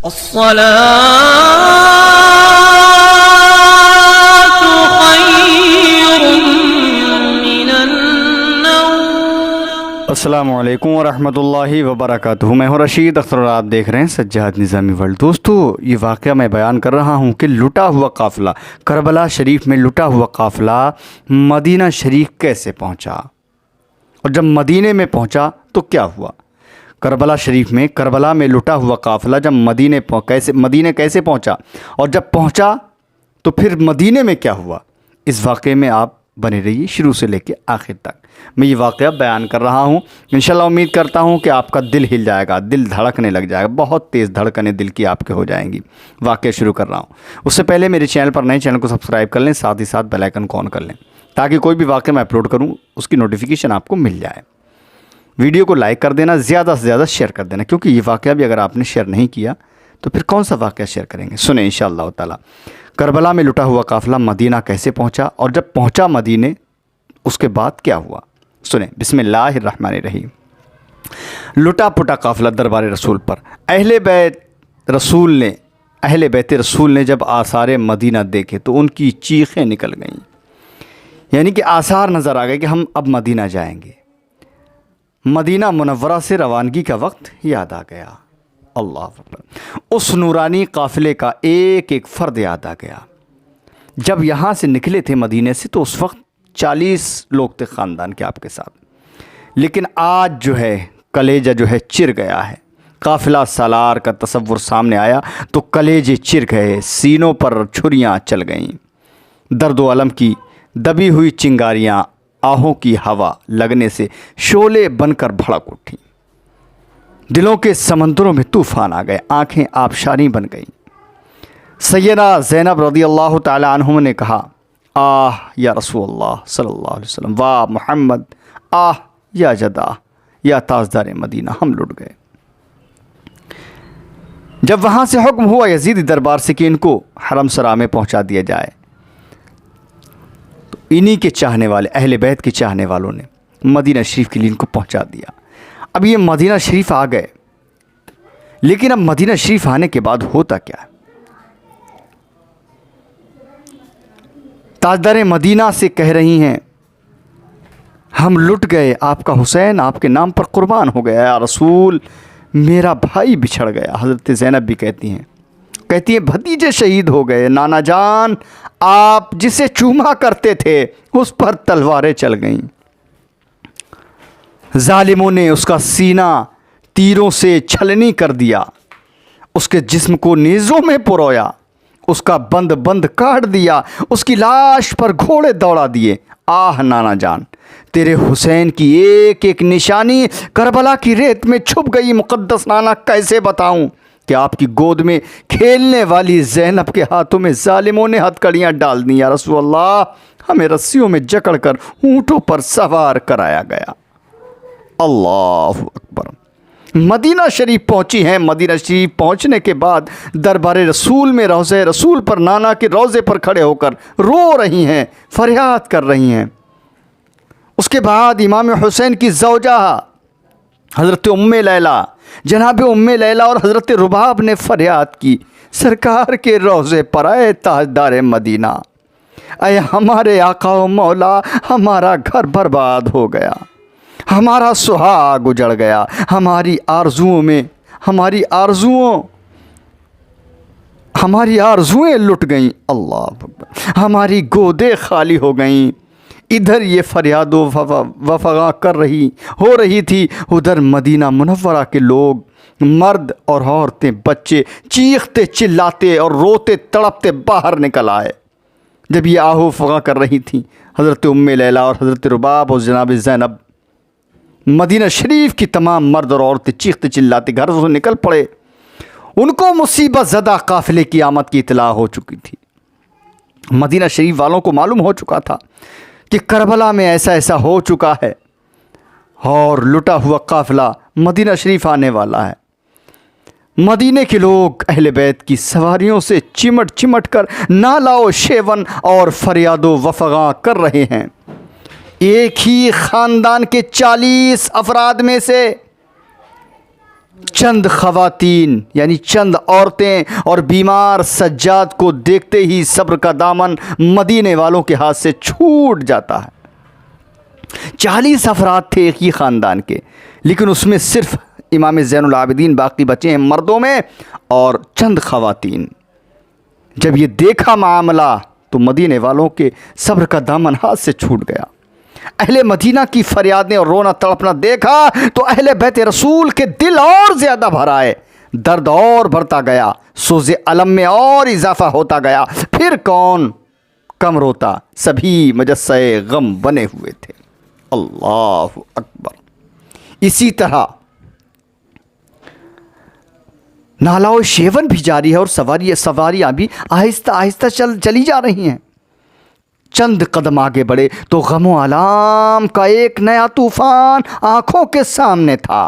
अस्सलातु खैरुम मिनन्नौम। अस्सलामु अलैकुम वरहमतुल्लाहि वबरकातुहू। मैं हूँ रशीद अख्तर और आप देख रहे हैं सज्जाद निज़ामी वर्ल्ड। दोस्तों, ये वाक़या मैं बयान कर रहा हूँ कि लुटा हुआ काफ़िला, करबला शरीफ में लुटा हुआ काफ़िला मदीना शरीफ कैसे पहुँचा, और जब मदीने में पहुँचा तो क्या हुआ। करबला शरीफ में, करबला में लुटा हुआ काफ़िला जब मदीने कैसे पहुँचा, और जब पहुँचा तो फिर मदीने में क्या हुआ। इस वाक़े में आप बने रहिए शुरू से लेकर आखिर तक। मैं ये वाक़या बयान कर रहा हूँ, इंशाल्लाह उम्मीद करता हूँ कि आपका दिल हिल जाएगा, दिल धड़कने लग जाएगा, बहुत तेज़ धड़कनें दिल की आपके हो जाएंगी। वाक़या शुरू कर रहा हूँ, उससे पहले मेरे चैनल पर नए, चैनल को सब्सक्राइब कर लें, साथ ही साथ बेल आइकन को ऑन कर लें, ताकि कोई भी वाक़या मैं अपलोड करूँ उसकी नोटिफिकेशन आपको मिल जाए। वीडियो को लाइक कर देना, ज़्यादा से ज़्यादा शेयर कर देना, क्योंकि ये वाक़या भी अगर आपने शेयर नहीं किया तो फिर कौन सा वाक़या शेयर करेंगे। सुने इंशाअल्लाह ताला, करबला में लुटा हुआ काफ़िला मदीना कैसे पहुँचा, और जब पहुँचा मदीने उसके बाद क्या हुआ। सुने, बिस्मिल्लाहिर्रहमानिर्रहीम। लुटा पुटा काफ़िला दरबार रसूल पर। अहले बैत रसूल ने जब आसार मदीना देखे तो उनकी चीखें निकल गईं, यानी कि आसार नज़र आ गए कि हम अब मदीना जाएंगे। मदीना मुनव्वरा से रवानगी का वक्त याद आ गया। अल्लाह अकबर। उस नूरानी काफ़िले का एक एक फ़र्द याद आ गया। जब यहाँ से निकले थे मदीने से तो उस वक्त 40 लोग थे ख़ानदान के आपके साथ, लेकिन आज जो है कलेजा जो है चिर गया है। काफ़िला सालार का तसव्वुर सामने आया तो कलेजे चिर गए, सीनों पर छुरियाँ चल गईं, दर्द व अलम की दबी हुई चिंगारियाँ आहों की हवा लगने से शोले बनकर भड़क उठी। दिलों के समंदरों में तूफ़ान आ गए, आँखें आबशारी बन गईं। सैयदा ज़ैनब रज़ियल्लाहु ताला अन्हा ने कहा, आह या रसूलल्लाह सल्लल्लाहु अलैहि वसल्लम, वाह मोहम्मद, आह या जदा, या ताजदार मदीना, हम लुट गए। जब वहाँ से हुक्म हुआ यजीदी दरबार से कि इनको हरम सरा में पहुँचा दिया जाए, तो इन्हीं के चाहने वाले, अहले बैत के चाहने वालों ने मदीना शरीफ के लिए इनको पहुँचा दिया। अब ये मदीना शरीफ आ गए, लेकिन अब मदीना शरीफ आने के बाद होता क्या है। ताजदार मदीना से कह रही हैं, हम लुट गए, आपका हुसैन आपके नाम पर कुर्बान हो गया, या रसूल मेरा भाई बिछड़ गया। हज़रत ज़ैनब भी कहती हैं भतीजे शहीद हो गए, नाना जान आप जिसे चूमा करते थे उस पर तलवारें चल गईं। जालिमों ने उसका सीना तीरों से छलनी कर दिया, उसके जिस्म को नेज़ों में पुरोया, उसका बंद बंद काट दिया, उसकी लाश पर घोड़े दौड़ा दिए। आह नाना जान, तेरे हुसैन की एक एक निशानी करबला की रेत में छुप गई। मुक़द्दस नाना, कैसे बताऊं कि आपकी गोद में खेलने वाली ज़ैनब के हाथों में जालिमों ने हथकड़ियाँ डाल दी। या रसूल अल्लाह, हमें रस्सियों में जकड़ कर ऊँटों पर सवार कराया गया। अल्लाह अकबर। मदीना शरीफ पहुंची हैं। मदीना शरीफ पहुंचने के बाद दरबार रसूल में रोज़े रसूल पर, नाना के रोज़े पर खड़े होकर रो रही हैं, फरियाद कर रही हैं। उसके बाद इमाम हुसैन की ज़ौजा हज़रत उम्मे लैला, जनाब उम्मे लैला और हज़रत रुबाब ने फरियाद की, सरकार के रोज़े पर आए ताजदार मदीना, अय हमारे आका व मौला, हमारा घर बर्बाद हो गया, हमारा सुहाग उजड़ गया, हमारी आरज़ुएं लुट गईं। अल्लाह अकबर। हमारी गोदें खाली हो गईं। इधर ये फरियाद वफ़गा हो रही थी, उधर मदीना मुनव्वरा के लोग, मर्द और औरतें, बच्चे चीखते चिल्लाते और रोते तड़पते बाहर निकल आए। जब ये आहू फगा कर रही थी, हज़रत उम्मे लैला और हज़रत रुबाब और जनाब ज़ैनब, मदीना शरीफ की तमाम मर्द और औरतें चीखते चिल्लाते घर से निकल पड़े। उनको मुसीबत ज़दा काफ़िले की आमद की इत्तला हो चुकी थी। मदीना शरीफ वालों को मालूम हो चुका था कि करबला में ऐसा ऐसा हो चुका है और लुटा हुआ काफ़िला मदीना शरीफ आने वाला है। मदीने के लोग अहले बैत की सवारियों से चिमट चिमट कर नालाओ शेवन और फरियादो वफ़गा कर रहे हैं। एक ही ख़ानदान के 40 अफराद में से चंद खवातीन यानी चंद औरतें और बीमार सज्जाद को देखते ही सब्र का दामन मदीने वालों के हाथ से छूट जाता है। 40 अफराद थे एक ही ख़ानदान के, लेकिन उसमें सिर्फ इमाम ज़ैनुल आबिदीन बाकी बचे हैं मर्दों में और चंद खवातीन। जब ये देखा मामला तो मदीने वालों के सब्र का दामन हाथ से छूट गया। अहले मदीना की फरियादें और रोना तड़पना देखा तो अहले बैत रसूल के दिल और ज़्यादा भर आए, दर्द और बढ़ता गया, सोज़े अलम में और इजाफा होता गया। फिर कौन कम रोता, सभी मजस्से गम बने हुए थे। अल्लाह अकबर। इसी तरह नालाओ शेवन भी जारी है और सवारियाँ भी आहिस्ता आहिस्ता चली जा रही हैं। चंद कदम आगे बढ़े तो गमो आलाम का एक नया तूफान आंखों के सामने था।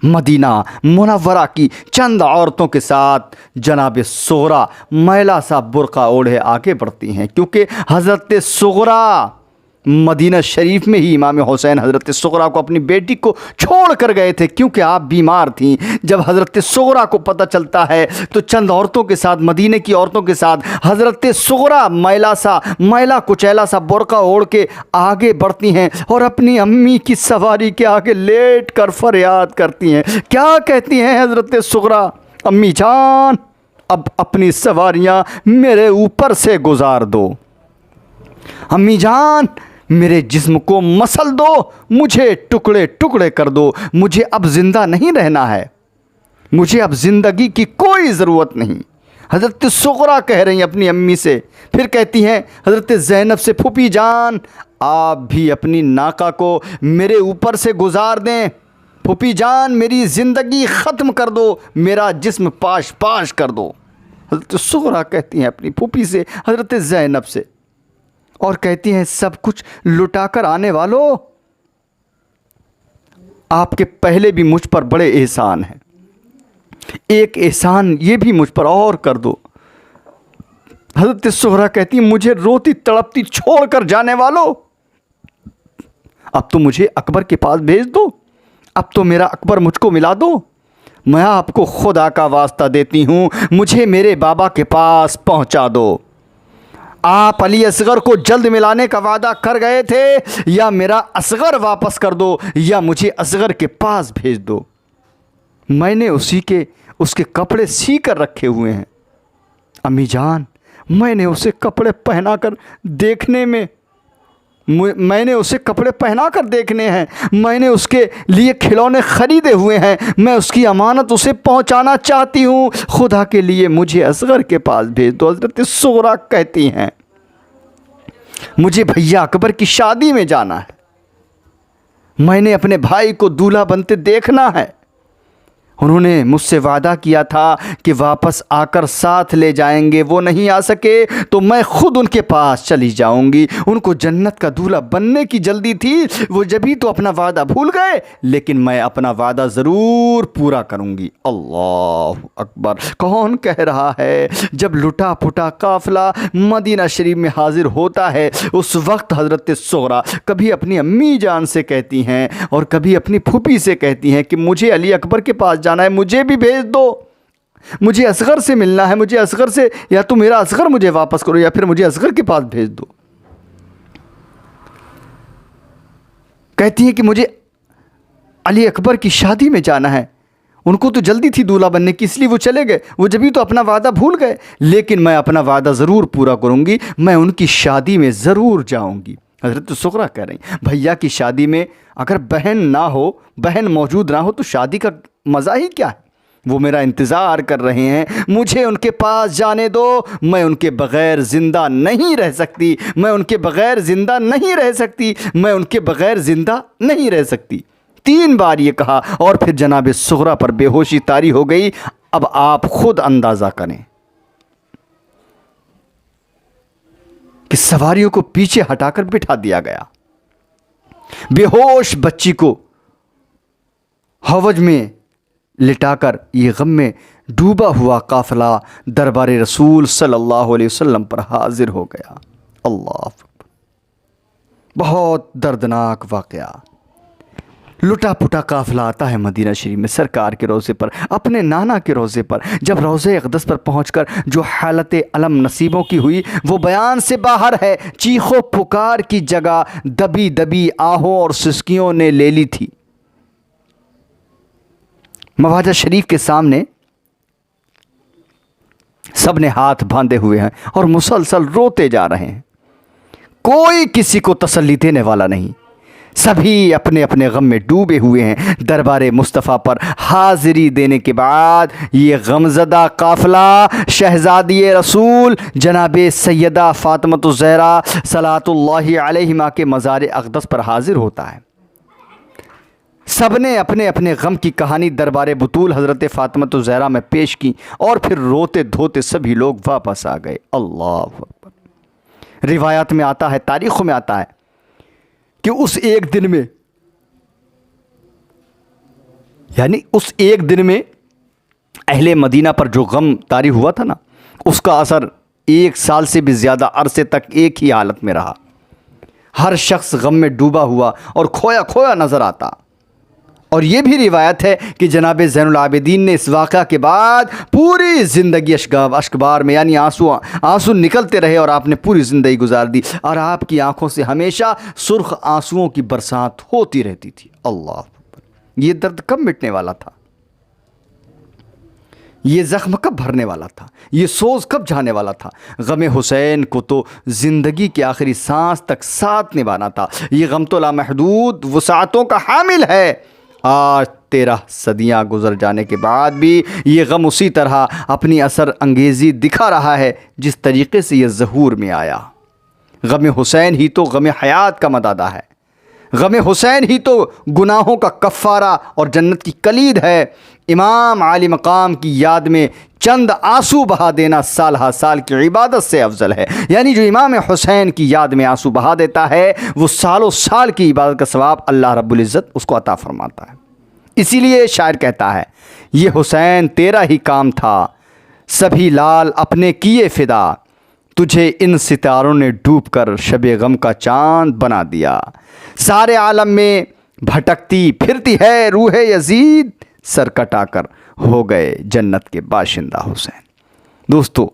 मदीना मुनव्वरा की चंद औरतों के साथ जनाब सुगरा मैला सा बुर्का ओढ़े आगे बढ़ती हैं, क्योंकि हज़रत सुगरा मदीना शरीफ में ही इमाम हुसैन हज़रत सुगरा को अपनी बेटी को छोड़ कर गए थे, क्योंकि आप बीमार थीं। जब हज़रत सुगरा को पता चलता है तो चंद औरतों के साथ, मदीने की औरतों के साथ हज़रत सुगरा मैला कुचैला सा बुर्का ओढ़ के आगे बढ़ती हैं और अपनी अम्मी की सवारी के आगे लेट कर फरियाद करती हैं। क्या कहती हैं हज़रत सुगरा? अम्मी जान, अब अपनी सवारियाँ मेरे ऊपर से गुजार दो। अम्मी जान, मेरे जिस्म को मसल दो, मुझे टुकड़े टुकड़े कर दो। मुझे अब ज़िंदा नहीं रहना है, मुझे अब ज़िंदगी की कोई ज़रूरत नहीं। हज़रत सुगरा कह रही हैं अपनी अम्मी से। फिर कहती हैं हज़रत ज़ैनब से, फूफी जान आप भी अपनी नाका को मेरे ऊपर से गुजार दें। फूफी जान, मेरी ज़िंदगी ख़त्म कर दो, मेरा जिस्म पाश पाश कर दो। हज़रत सुगरा कहती हैं अपनी फूफी से, हज़रत ज़ैनब से, और कहती हैं सब कुछ लुटा कर आने वालों, आपके पहले भी मुझ पर बड़े एहसान हैं, एक एहसान ये भी मुझ पर और कर दो। हज़रत सुगरा कहती हैं मुझे रोती तड़पती छोड़ कर जाने वालों, अब तो मुझे अकबर के पास भेज दो, अब तो मेरा अकबर मुझको मिला दो। मैं आपको खुदा का वास्ता देती हूँ, मुझे मेरे बाबा के पास पहुँचा दो। आप अली असगर को जल्द मिलाने का वादा कर गए थे, या मेरा असगर वापस कर दो या मुझे असगर के पास भेज दो। मैंने उसके कपड़े सी कर रखे हुए हैं। अम्मी जान, मैंने उसे कपड़े पहना कर देखने हैं, मैंने उसके लिए खिलौने ख़रीदे हुए हैं, मैं उसकी अमानत उसे पहुंचाना चाहती हूँ। खुदा के लिए मुझे असगर के पास भेज दो। हज़रत सुगरा कहती हैं मुझे भैया अकबर की शादी में जाना है, मैंने अपने भाई को दूल्हा बनते देखना है। उन्होंने मुझसे वादा किया था कि वापस आकर साथ ले जाएंगे, वो नहीं आ सके तो मैं खुद उनके पास चली जाऊंगी। उनको जन्नत का दूल्हा बनने की जल्दी थी, वो जभी तो अपना वादा भूल गए, लेकिन मैं अपना वादा ज़रूर पूरा करूंगी। अल्लाह अकबर। कौन कह रहा है? जब लुटा फुटा काफ़िला मदीना शरीफ में हाजिर होता है, उस वक्त हज़रत सुगरा कभी अपनी अम्मी जान से कहती हैं और कभी अपनी फूफी से कहती हैं कि मुझे अली अकबर के पास जाना है, मुझे भी भेज दो, मुझे असगर से मिलना है, मुझे असगर से, या तो मेरा असगर मुझे वापस करो या फिर मुझे असगर के पास भेज दो। कहती है कि मुझे अली अकबर की शादी में जाना है, उनको तो जल्दी थी दूल्हा बनने की, इसलिए वो चले गए, वो जब भी तो अपना वादा भूल गए, लेकिन मैं अपना वादा ज़रूर पूरा करूंगी, मैं उनकी शादी में ज़रूर जाऊंगी। हज़रत सुगरा कह रही भैया की शादी में अगर बहन ना हो, बहन मौजूद ना हो तो शादी का मज़ा ही क्या है? वो मेरा इंतज़ार कर रहे हैं, मुझे उनके पास जाने दो, मैं उनके बग़ैर ज़िंदा नहीं रह सकती, मैं उनके बग़ैर ज़िंदा नहीं रह सकती, मैं उनके बग़ैर ज़िंदा नहीं रह सकती। 3 बार ये कहा और फिर जनाब सुगरा पर बेहोशी तारी हो गई। अब आप खुद अंदाज़ा करें कि सवारियों को पीछे हटाकर बिठा दिया गया। बेहोश बच्ची को हवज में लिटाकर ये गम में डूबा हुआ काफ़िला दरबार रसूल सल्लल्लाहु अलैहि वसल्लम पर हाजिर हो गया। अल्लाह, बहुत दर्दनाक वाक़या। लुटा पुटा काफिला आता है मदीना शरीफ में सरकार के रोज़े पर, अपने नाना के रोज़े पर। जब रोज़े अक़दस पर पहुंचकर जो हालत अलम नसीबों की हुई वो बयान से बाहर है। चीखो पुकार की जगह दबी दबी आहों और सिसकियों ने ले ली थी। मवाजा शरीफ के सामने सब ने हाथ बांधे हुए हैं और मुसलसल रोते जा रहे हैं। कोई किसी को तसल्ली देने वाला नहीं, सभी अपने अपने गम में डूबे हुए हैं। दरबार मुस्तफ़ा पर हाज़िरी देने के बाद ये गमज़दा काफ़िला शहज़ादी रसूल जनाब सैयदा फ़ातिमतुज़ ज़हरा सलातुल्लाहि अलैहिमा के मज़ार अक़दस पर हाज़िर होता है। सब ने अपने अपने गम की कहानी दरबार बुतूल हज़रत फ़ातिमतुज़ ज़हरा में पेश की और फिर रोते धोते सभी लोग वापस आ गए। अल्लाह अकबर। रिवायात में आता है, तारीख़ों में आता है कि उस एक दिन में, यानी उस एक दिन में अहले मदीना पर जो गम तारी हुआ था ना, उसका असर 1 साल से भी ज़्यादा अरसे तक एक ही हालत में रहा। हर शख्स गम में डूबा हुआ और खोया खोया नज़र आता। और ये भी रिवायत है कि जनाब ज़ैनुल आबिदीन ने इस वाक़ा के बाद पूरी ज़िंदगी अश्कबार में, यानी आंसू निकलते रहे और आपने पूरी ज़िंदगी गुजार दी और आपकी आंखों से हमेशा सुर्ख आंसुओं की बरसात होती रहती थी। अल्लाह, ये दर्द कब मिटने वाला था? ये ज़ख्म कब भरने वाला था? ये सोज कब जाने वाला था? गम हुसैन को तो ज़िंदगी की आखिरी सांस तक साथ निभाना था। ये गम तो लामहदूद वसाअतों का हामिल है। आज 13 सदियाँ गुजर जाने के बाद भी ये गम उसी तरह अपनी असर अंगेज़ी दिखा रहा है जिस तरीक़े से ये ज़हूर में आया। गम हुसैन ही तो गम हयात का मदादा है। गम हुसैन ही तो गुनाहों का कफ़ारा और जन्नत की कलीद है। इमाम आली मकाम की याद में चंद आंसू बहा देना साल हा साल की इबादत से अफजल है। यानी जो इमाम हुसैन की याद में आंसू बहा देता है वो सालों साल की इबादत का सवाब अल्लाह रब्बुल इज़्ज़त उसको अता फरमाता है। इसीलिए शायर कहता है, ये हुसैन तेरा ही काम था, सभी लाल अपने किए फ़िदा, तुझे इन सितारों ने डूब कर शबे गम का चांद बना दिया। सारे आलम में भटकती फिरती है रूह यजीद, सर कटाकर हो गए जन्नत के बाशिंदा हुसैन। दोस्तों,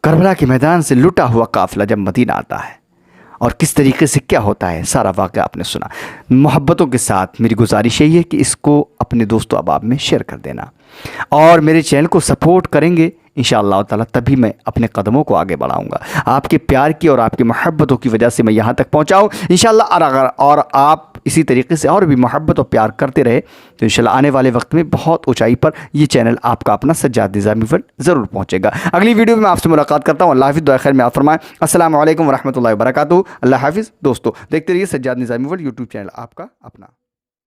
करबला के मैदान से लुटा हुआ काफ़िला जब मदीना आता है और किस तरीके से क्या होता है, सारा वाक़या आपने सुना। मोहब्बतों के साथ मेरी गुजारिश यही है कि इसको अपने दोस्तों अहबाब में शेयर कर देना और मेरे चैनल को सपोर्ट करेंगे इंशाअल्लाह ताला, तभी मैं अपने कदमों को आगे बढ़ाऊंगा। आपके प्यार की और आपकी मोहब्बतों की वजह से मैं यहाँ तक पहुँचा हूँ इंशाअल्लाह। और आप इसी तरीके से और भी मोहब्बत और प्यार करते रहे तो इंशाअल्लाह आने वाले वक्त में बहुत ऊंचाई पर ये चैनल आपका अपना सज्जाद निज़ामी वर्ल्ड ज़रूर पहुँचेगा। अगली वीडियो में मैं आपसे मुलाकात करता हूँ। अल्लाह हाफ़िज़, दुआ खैर में आप फरमाएं। अस्सलामु अलैकुम वरहमतुल्लाहि वबरकातुहू। अल्लाह हाफ़िज़। दोस्तों, देखते रहिए सज्जाद निज़ामी वर्ल्ड यूट्यूब चैनल आपका अपना।